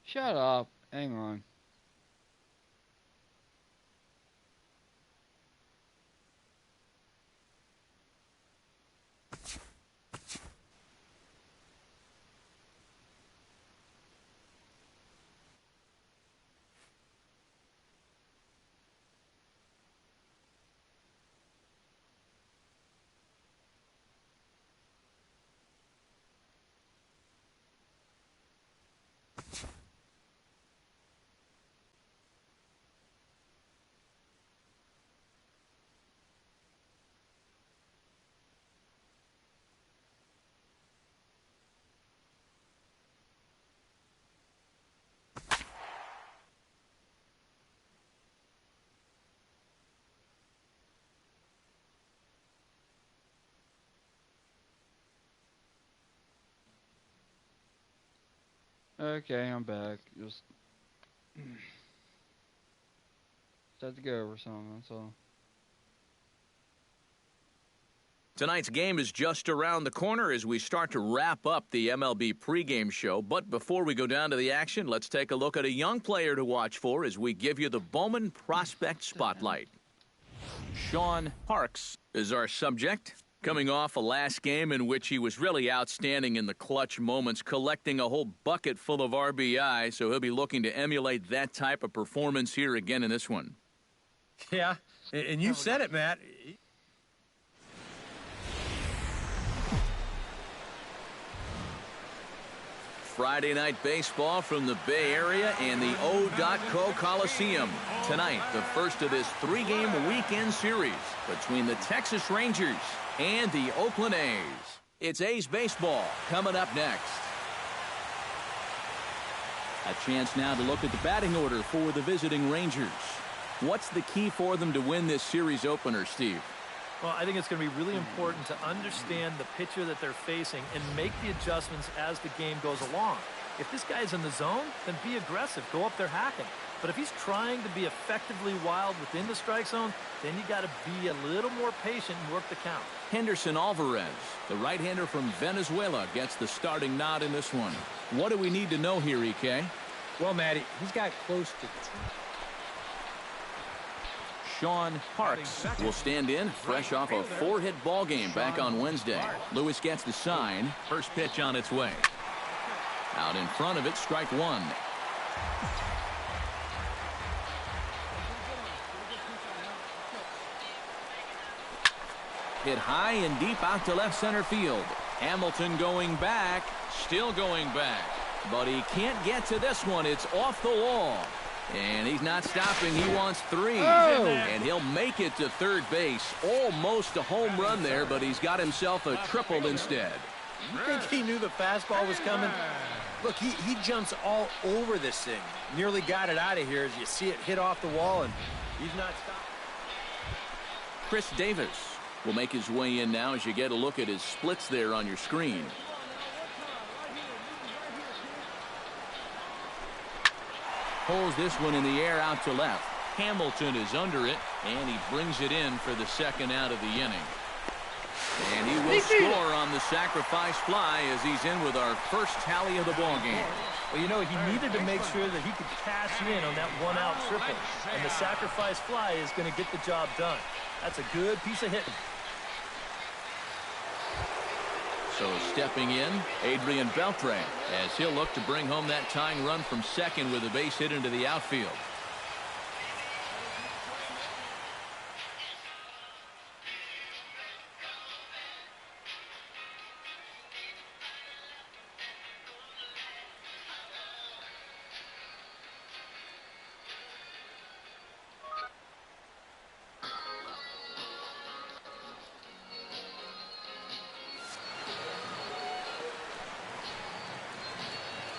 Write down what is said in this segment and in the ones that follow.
Shut up. Hang on. Okay, I'm back. Just had to go over something, that's all. Tonight's game is just around the corner as we start to wrap up the MLB pregame show. But before we go down to the action, let's take a look at a young player to watch for as we give you the Bowman Prospect Spotlight. Sean Parks is our subject. Coming off a last game in which he was really outstanding in the clutch moments, collecting a whole bucket full of RBI, so he'll be looking to emulate that type of performance here again in this one. Yeah, and you said it, Matt. Friday night baseball from the Bay Area and the O.Co Coliseum. Tonight, the first of this three-game weekend series between the Texas Rangers and the Oakland A's. It's A's baseball coming up next. A chance now to look at the batting order for the visiting Rangers. What's the key for them to win this series opener, Steve? Well, I think it's going to be really important to understand the pitcher that they're facing and make the adjustments as the game goes along. If this guy's in the zone, then be aggressive. Go up there hacking. But if he's trying to be effectively wild within the strike zone, then you got to be a little more patient and work the count. Henderson Alvarez, the right-hander from Venezuela, gets the starting nod in this one. What do we need to know here, EK? Well, Matty, he's got close to 2. Sean Parks will stand in, fresh off a 4-hit ball game back on Wednesday. Lewis gets the sign. First pitch on its way. Out in front of it, strike one. Hit high and deep out to left center field. Hamilton going back, still going back. But he can't get to this one. It's off the wall. And he's not stopping. He wants 3. And he'll make it to third base. Almost a home run there, but he's got himself a triple instead. You think he knew the fastball was coming? Look, he jumps all over this thing. Nearly got it out of here as you see it hit off the wall, and he's not stopping. Chris Davis will make his way in now as you get a look at his splits there on your screen. Pulls this one in the air out to left. Hamilton is under it, and he brings it in for the second out of the inning. And he will score on the sacrifice fly as he's in with our first tally of the ball game. Well, you know, he needed to make sure that he could cash in on that one-out triple, and the sacrifice fly is going to get the job done. That's a good piece of hitting. So stepping in, Adrian Beltre, as he'll look to bring home that tying run from second with a base hit into the outfield.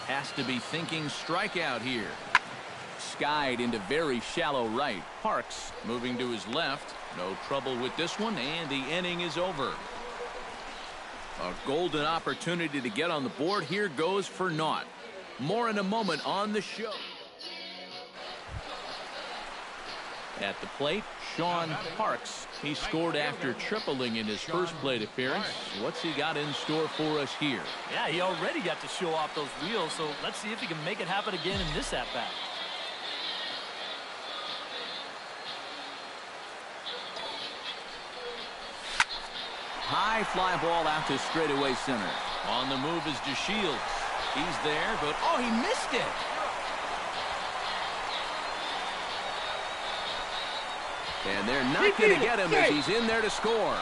Has to be thinking strikeout here. Skied into very shallow right. Parks moving to his left. No trouble with this one, and the inning is over. A golden opportunity to get on the board here goes for naught. More in a moment on the show. At the plate, Sean Parks. He scored after tripling in his first plate appearance. What's he got in store for us here? Yeah, he already got to show off those wheels, so let's see if he can make it happen again in this at-bat. High fly ball out to straightaway center. On the move is DeShields. He's there, but oh, he missed it. And they're not going to get him as he's in there to score.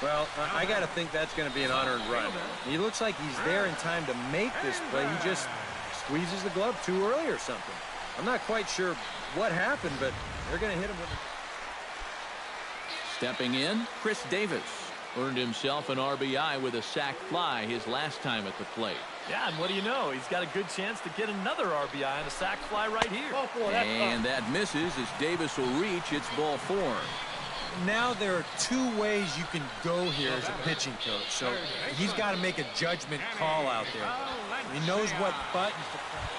Well, I got to think that's going to be an unearned run. He looks like he's there in time to make this play. He just squeezes the glove too early or something. I'm not quite sure what happened, but they're going to hit him with it. Stepping in, Chris Davis. Earned himself an RBI with a sac fly his last time at the plate. Yeah, and what do you know? He's got a good chance to get another RBI and a sac fly right here. And that misses as Davis will reach. It's ball 4. Now there are two ways you can go here as a pitching coach. So he's got to make a judgment call out there. He knows what buttons to press.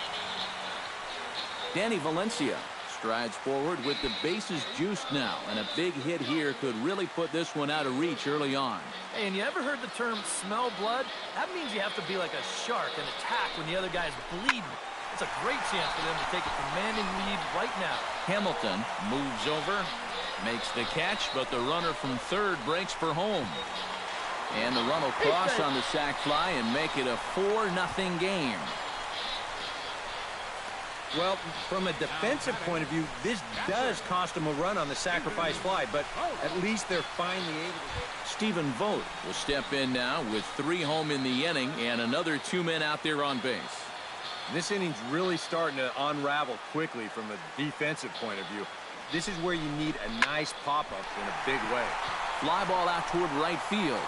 Danny Valencia strides forward with the bases juiced now, and a big hit here could really put this one out of reach early on. Hey, and you ever heard the term smell blood? That means you have to be like a shark and attack when the other guy's bleeding. It's a great chance for them to take a commanding lead right now. Hamilton moves over, makes the catch, but the runner from third breaks for home. And the run will cross on the sac fly and make it a 4-0 game. Well, from a defensive point of view, this does cost them a run on the sacrifice fly, but at least they're finally able to. Stephen Vogt will step in now with 3 home in the inning and another 2 men out there on base. This inning's really starting to unravel quickly from a defensive point of view. This is where you need a nice pop-up in a big way. Fly ball out toward right field.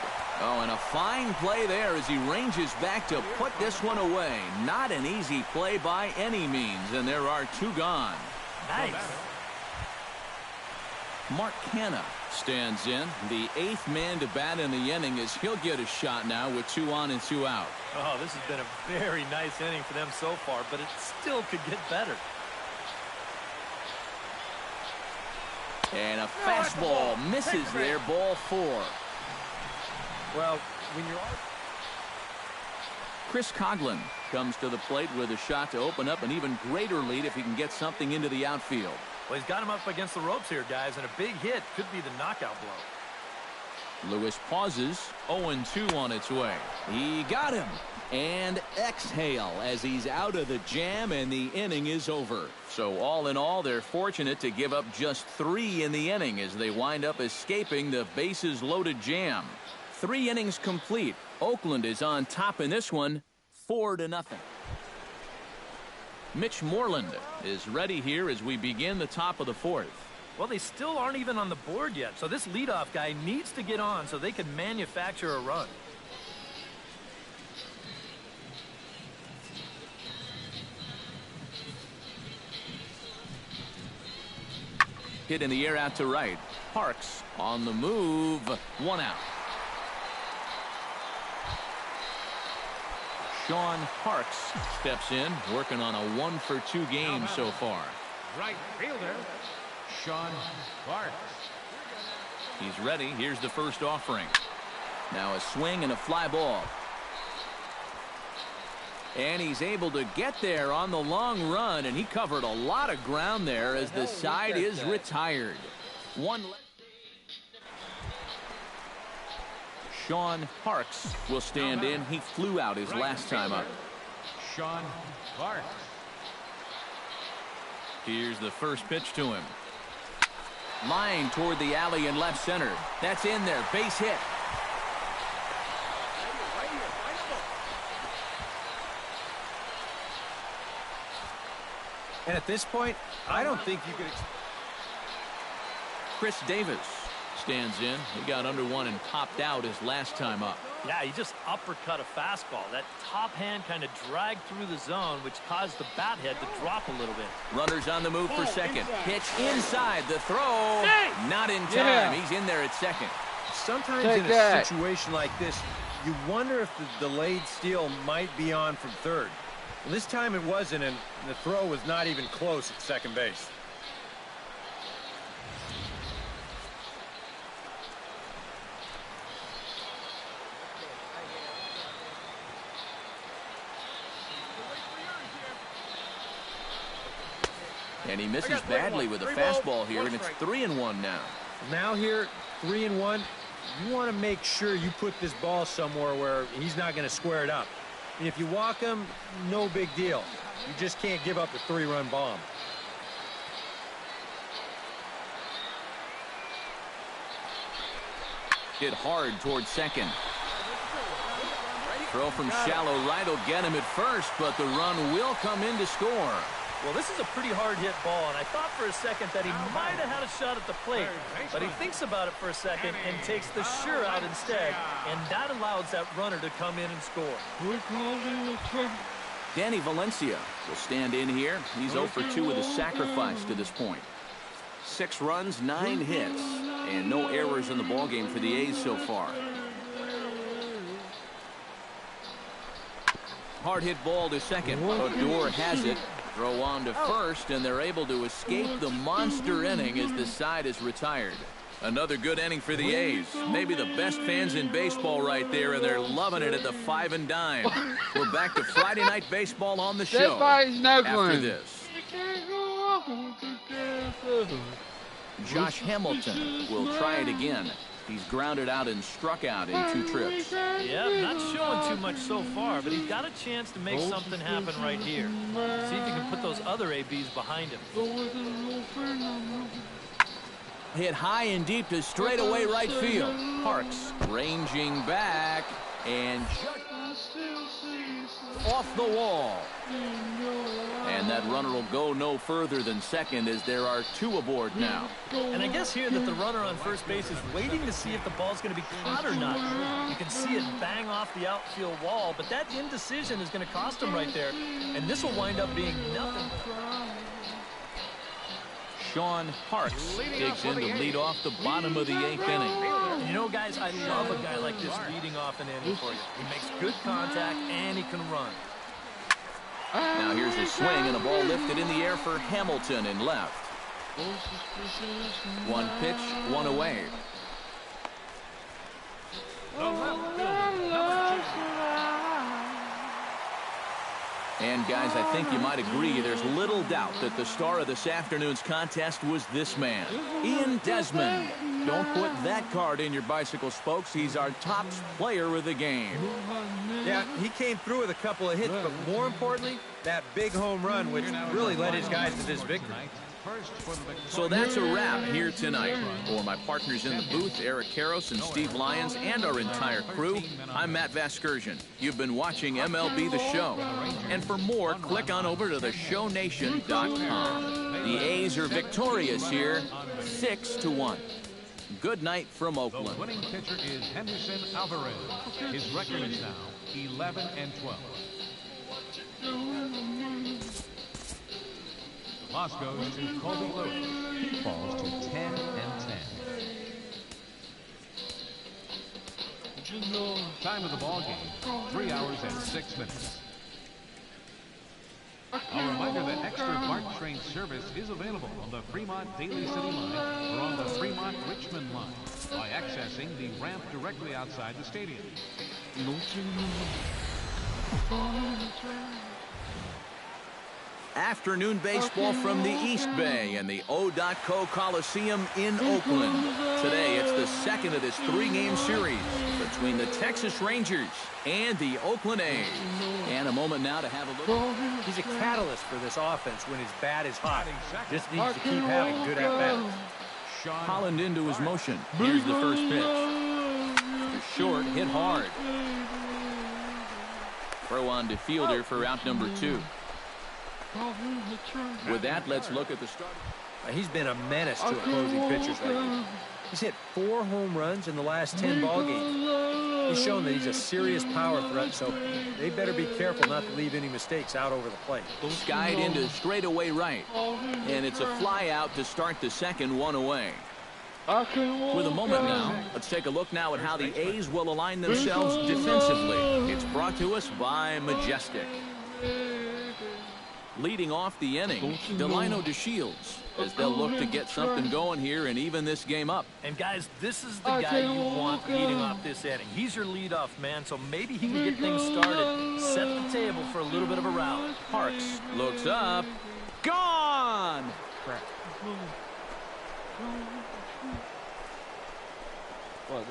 Oh, and a fine play there as he ranges back to put this one away. Not an easy play by any means, and there are 2 gone. Nice. Mark Canha stands in. The 8th man to bat in the inning as he'll get a shot now with 2 on and 2 out. Oh, this has been a very nice inning for them so far, but it still could get better. And a fastball misses there, ball 4. Well, when you're Chris Coughlin comes to the plate with a shot to open up an even greater lead if he can get something into the outfield. Well, he's got him up against the ropes here, guys, and a big hit could be the knockout blow. Lewis pauses, 0-2 on its way. He got him. And exhale as he's out of the jam, and the inning is over. So all in all, they're fortunate to give up just 3 in the inning as they wind up escaping the bases loaded jam. 3 innings complete. Oakland is on top in this one, 4-0. Mitch Moreland is ready here as we begin the top of the 4th. Well, they still aren't even on the board yet, so this leadoff guy needs to get on so they can manufacture a run. Hit in the air out to right. Parks on the move. 1 out. Sean Parks steps in, working on a 1-for-2 game so far. Right fielder, Sean Parks. He's ready. Here's the first offering. Now a swing and a fly ball. And he's able to get there on the long run, and he covered a lot of ground there as the side is retired. Sean Parks will stand in. He flew out his last time up. Sean Parks. Here's the first pitch to him. Line toward the alley in left center. That's in there. Base hit. And at this point, I don't think you could. Chris Davis stands in. He got under one and popped out his last time up. Yeah, he just uppercut a fastball. That top hand kind of dragged through the zone, which caused the bat head to drop a little bit. Runners on the move for second. Pitch inside. The throw. Not in time. He's in there at second. Sometimes Take in a that. situation like this, you wonder if the delayed steal might be on from third. Well, this time it wasn't, and the throw was not even close at second base. And he misses badly with a fastball here, and it's 3-1 now. Now here, 3-1, you want to make sure you put this ball somewhere where he's not going to square it up. And if you walk him, no big deal. You just can't give up a 3-run bomb. Hit hard towards second. Throw from shallow right will get him at first, but the run will come in to score. Well, this is a pretty hard hit ball, and I thought for a second that he might have had a shot at the plate, but he thinks about it for a second and takes the sure out instead, and that allows that runner to come in and score. Danny Valencia will stand in here. He's 0 for 2 with a sacrifice to this point. 6 runs, 9 hits, and no errors in the ballgame for the A's so far. Hard hit ball to second. Odor has it. Throw on to first, and they're able to escape the monster inning as the side is retired. Another good inning for the A's. Maybe the best fans in baseball right there, and they're loving it at the 5 and dime. We're back to Friday Night Baseball on the show after this. Josh Hamilton will try it again. He's grounded out and struck out in 2 trips. Yeah, not showing too much so far, but he's got a chance to make something happen right here. See if he can put those other ABs behind him. Hit high and deep to straightaway right field. Parks ranging back and off the wall. And that runner will go no further than second as there are 2 aboard now. And I guess here that the runner on first base is waiting to see if the ball's going to be caught or not. You can see it bang off the outfield wall, but that indecision is going to cost him right there. And this will wind up being nothing. Sean Parks digs in to lead off the bottom of the 8th inning. And you know, guys, I love a guy like this leading off an inning for you. He makes good contact and he can run. Now here's a swing and a ball lifted in the air for Hamilton in left. 1 pitch, 1 away. And guys, I think you might agree there's little doubt that the star of this afternoon's contest was this man, Ian Desmond. Don't put that card in your bicycle spokes. He's our top player of the game. Yeah, he came through with a couple of hits, but more importantly, that big home run, which really led his guys to this victory. So that's a wrap here tonight. For my partners in the booth, Eric Karros and Steve Lyons, and our entire crew, I'm Matt Vasgersian. You've been watching MLB The Show. And for more, click on over to theshownation.com. The A's are victorious here, 6-1. Good night from Oakland. The winning pitcher is Henderson Alvarez. His record is now 11-12. Loss goes to Colby Lewis. He falls to 10-10. Time of the ball game, 3 hours and 6 minutes. A reminder that extra BART train service is available on the Fremont Daly City line or on the Fremont Richmond line by accessing the ramp directly outside the stadium. Afternoon baseball from the East Bay and the O.Co Coliseum in Oakland. Today, it's the second of this 3-game series between the Texas Rangers and the Oakland A's. And a moment now to have a look. He's a catalyst for this offense when his bat is hot. Just needs to keep having good at-bats. Holland into his motion. Here's the first pitch. Short, hit hard. Throw on to fielder for out number 2. With that, let's look at the start. He's been a menace to opposing pitchers lately. He's hit 4 home runs in the last 10 ball games. He's shown that he's a serious power threat, so they better be careful not to leave any mistakes out over the plate. Skied into straightaway right. And it's a fly out to start the second, 1 away. With a moment now, let's take a look now at how the A's will align themselves defensively. It's brought to us by Majestic. Leading off the inning, Delino DeShields, as they'll look to get something going here and even this game up. And guys, this is the guy you want leading off this inning. He's your leadoff man, so maybe he can get things started, set the table for a little bit of a rally. Parks looks up, gone! Crap. What,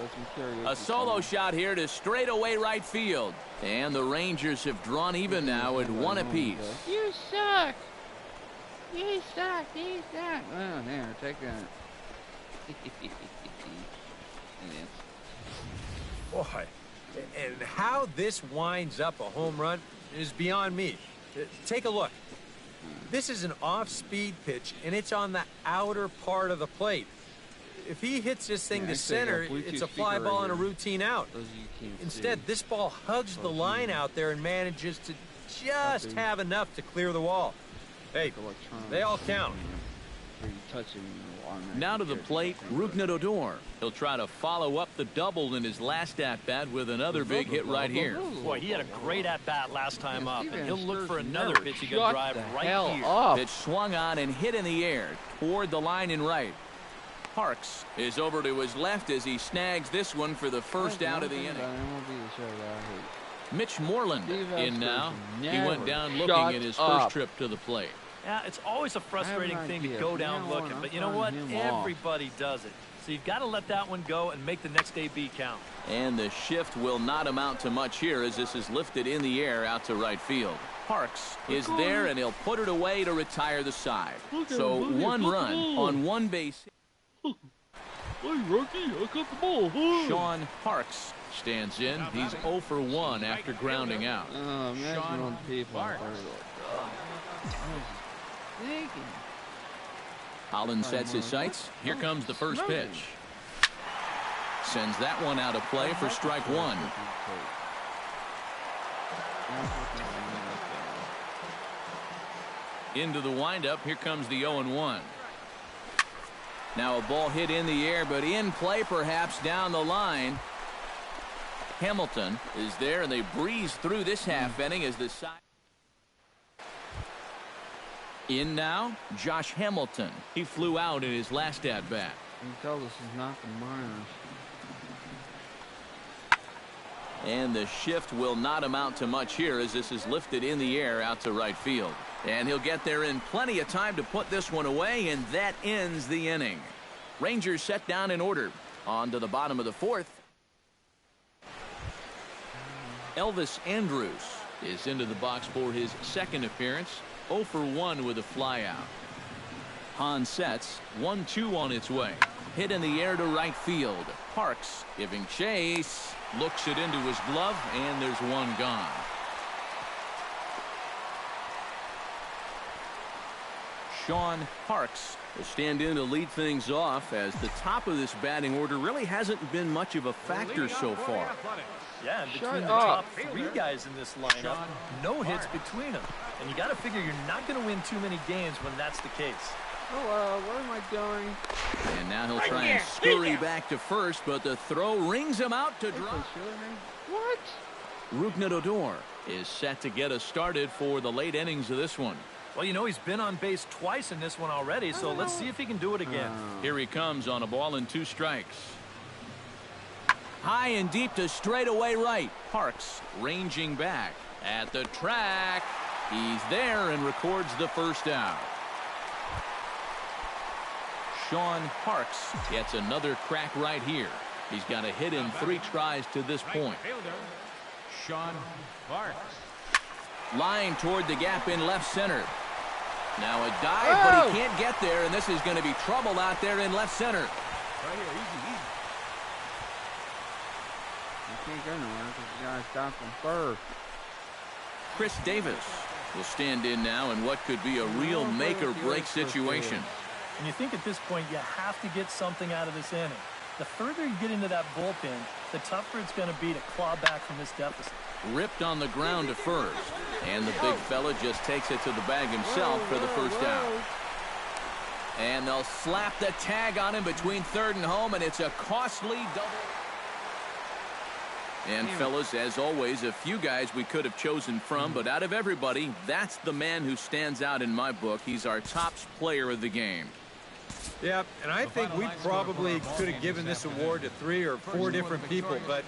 that's a solo shot here to straightaway right field. And the Rangers have drawn even now at 1 apiece. You suck! You suck! You suck! Oh, here, take that. Boy, and how this winds up a home run is beyond me. Take a look. This is an off-speed pitch, and it's on the outer part of the plate. If he hits this thing to center, it's a fly ball and a routine out. Instead, this ball hugs the line out there and manages to just have enough to clear the wall. Hey, they all count. Now to the plate, Rougned. He'll try to follow up the double in his last at-bat with another big hit right here. Boy, he had a great at-bat last time up, and he'll look for another pitch he can drive right here. Pitch swung on and hit in the air toward the line in right. Parks is over to his left as he snags this one for the first out of the inning. Mitch Moreland in now. He went down looking at his first trip to the plate. Yeah, it's always a frustrating thing to go down looking, but you know what? Everybody does it. So you've got to let that one go and make the next AB count. And the shift will not amount to much here as this is lifted in the air out to right field. Parks is there, and he'll put it away to retire the side. So 1 run on 1 base. Hey, Rocky, I got the ball. Sean Parks stands in. He's 0 for 1 after grounding out. Oh, imagine all the people. Holland sets his sights. Here comes the first pitch. Sends that one out of play for strike 1. Into the windup. Here comes the 0-1. Now a ball hit in the air, but in play perhaps down the line. Hamilton is there, and they breeze through this half inning as the side. In now, Josh Hamilton. He flew out in his last at-bat. You can tell this is not the minors. And the shift will not amount to much here as this is lifted in the air out to right field. And he'll get there in plenty of time to put this one away, and that ends the inning. Rangers set down in order. On to the bottom of the 4th. Elvis Andrus is into the box for his second appearance. 0 for 1 with a flyout. Hahn sets. 1-2 on its way. Hit in the air to right field. Parks giving chase. Looks it into his glove, and there's one gone. Sean Parks will stand in to lead things off as the top of this batting order really hasn't been much of a factor so far. Yeah, and between the top 3 guys in this lineup, no hits between them. And you got to figure you're not going to win too many games when that's the case. Oh, what am I doing? And now he'll try and scurry back to first, but the throw rings him out to drop. What? Rougned is set to get us started for the late innings of this one. Well, you know, he's been on base twice in this one already, so let's see if he can do it again. Here he comes on a ball and 2 strikes. High and deep to straightaway right. Parks ranging back at the track. He's there and records the first out. Sean Parks gets another crack right here. He's got a hit in 3 tries to this point. Sean Parks. Line toward the gap in left center. Now a dive, but he can't get there, and this is going to be trouble out there in left center. Right here, easy. You can't go nowhere because you got to stop him first. Chris Davis will stand in now in what could be a real make-or-break situation. And you think at this point you have to get something out of this inning. The further you get into that bullpen, the tougher it's going to be to claw back from this deficit. Ripped on the ground to first. And the big fella just takes it to the bag himself for the first out. And they'll slap the tag on him between third and home, and it's a costly double. And, fellas, as always, a few guys we could have chosen from, but out of everybody, that's the man who stands out in my book. He's our top player of the game. Yeah, and I think we probably could have given this award to 3 or 4 different people, but...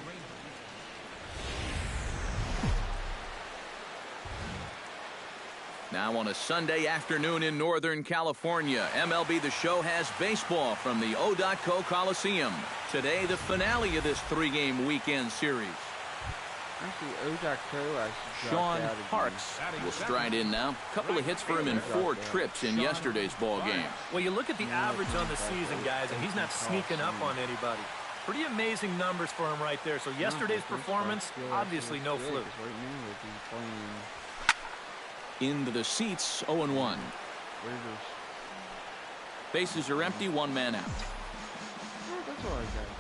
Now on a Sunday afternoon in Northern California, MLB The Show has baseball from the O.Co Coliseum. Today, the finale of this 3-game weekend series. Actually, O.Co. Sean Parks will stride in now. A couple of hits for him in 4 trips in yesterday's ball game. Well, you look at the average on the season, guys, and he's not sneaking up on anybody. Pretty amazing numbers for him right there. So yesterday's performance, obviously no fluke. Into the seats, 0-1. Bases are empty, 1 man out. That's all I got to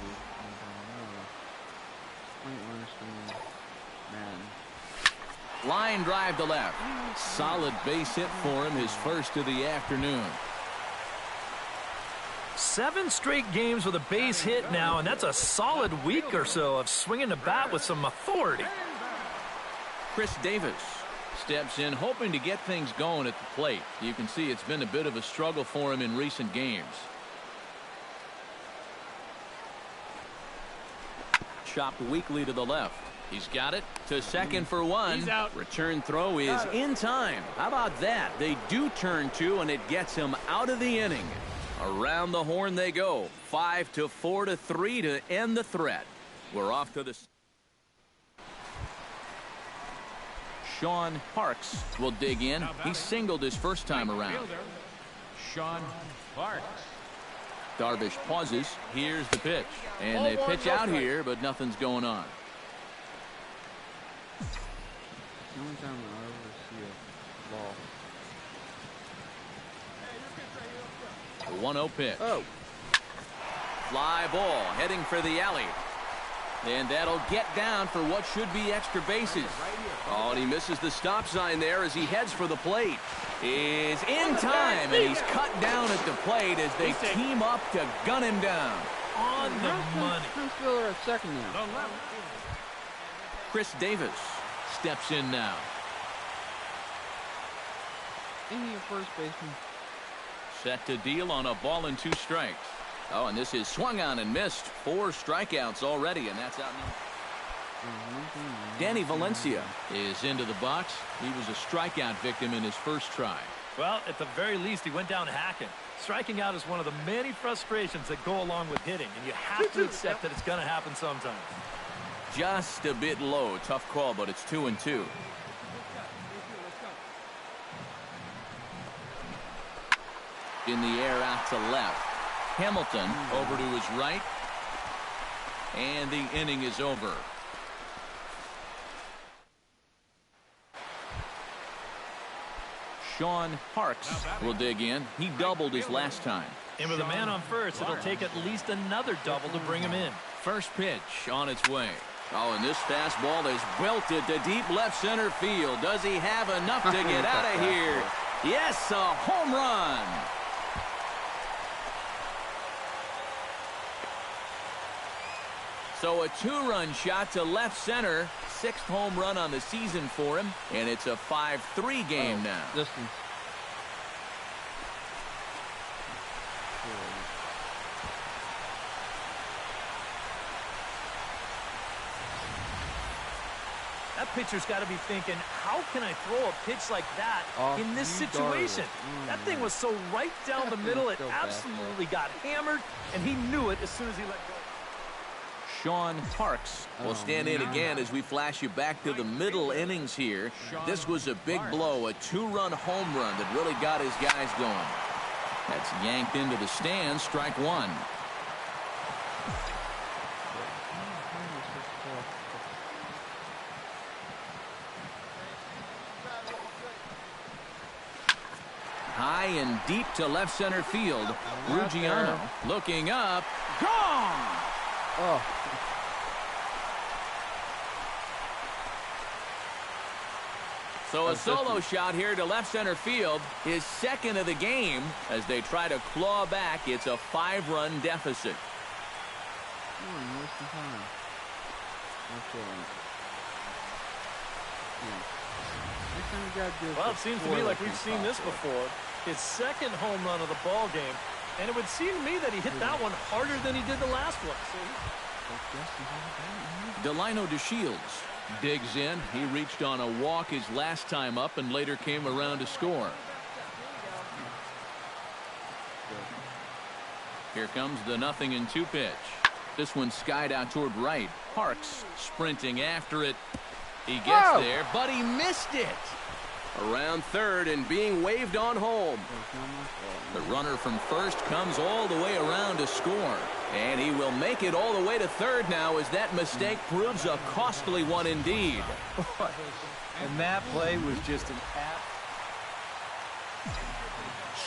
do. Line drive to left. Solid base hit for him, his first of the afternoon. 7 straight games with a base hit now, and that's a solid week or so of swinging the bat with some authority. Chris Davis steps in, hoping to get things going at the plate. You can see it's been a bit of a struggle for him in recent games. Chopped weakly to the left. He's got it to second for 1. He's out. Return throw is in time. How about that? They do turn 2, and it gets him out of the inning. Around the horn they go. 5-4-3 to end the threat. We're off to the... Sean Parks will dig in. He singled his first time around. Sean Parks. Darvish pauses. Here's the pitch. And they pitch out here, but nothing's going on. The only time I ever see a ball. 1-0 pitch. Oh. Fly ball heading for the alley. And that'll get down for what should be extra bases. Oh, and he misses the stop sign there as he heads for the plate. Is in time, and he's cut down at the plate as they team up to gun him down. On the money. Who's Spiller at second now? Chris Davis steps in now. Ain't he a first baseman? Set to deal on a ball and 2 strikes. Oh, and this is swung on and missed. 4 strikeouts already, and that's out. Danny Valencia is into the box. He was a strikeout victim in his first try. Well, at the very least, he went down hacking. Striking out is one of the many frustrations that go along with hitting, and you have to accept that it's going to happen sometime. Just a bit low. Tough call, but it's 2-2. In the air out to left. Hamilton over to his right. And the inning is over. Sean Parks will dig in. He doubled his last time. And with a man on first, it'll take at least another double to bring him in. First pitch on its way. Oh, and this fastball is belted to deep left center field. Does he have enough to get out of here? Yes, a home run. So a 2-run shot to left center. 6th home run on the season for him. And it's a 5-3 game now. Distance. That pitcher's got to be thinking, how can I throw a pitch like that in this situation? That thing was so right down the middle, it absolutely got hammered, and he knew it as soon as he let go. Sean Parks will stand in again as we flash you back to the middle innings here. This was a big blow, a 2-run home run that really got his guys going. That's yanked into the stands, strike 1. High and deep to left center field. Ruggiano looking up. Gone! Oh. So a solo shot here to left center field, his second of the game as they try to claw back. It's a 5-run deficit. Wasting time. Okay. Next time you gotta do it. Well, it seems to me like we've seen this before. His second home run of the ball game, and it would seem to me that he hit that one harder than he did the last one. Delino DeShields digs in. He reached on a walk his last time up and later came around to score. Here comes the 0-2 pitch. This one skied out toward right. Parks sprinting after it. He gets there, but he missed it. Around third and being waved on home. The runner from first comes all the way around to score. And he will make it all the way to third now as that mistake proves a costly one indeed. And that play was just an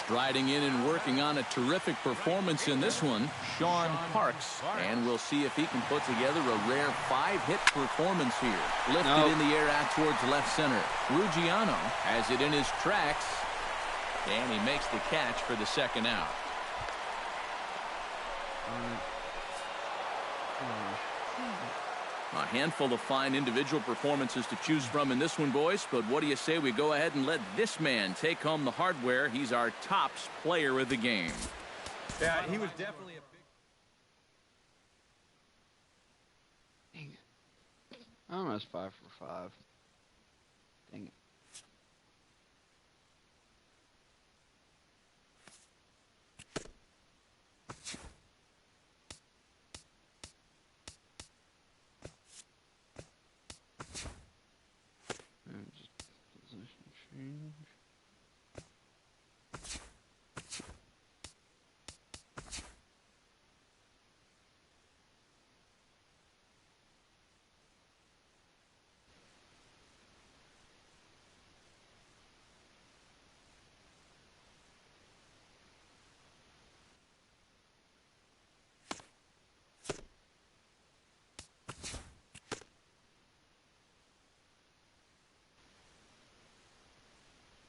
Striding in and working on a terrific performance in this one, Sean Parks. And we'll see if he can put together a rare 5-hit performance here. Lifted in the air out towards left center. Ruggiano has it in his tracks. And he makes the catch for the second out. A handful of fine individual performances to choose from in this one, boys. But what do you say we go ahead and let this man take home the hardware? He's our tops player of the game. Yeah, he was definitely a big... Dang it. Almost 5 for 5. Dang it.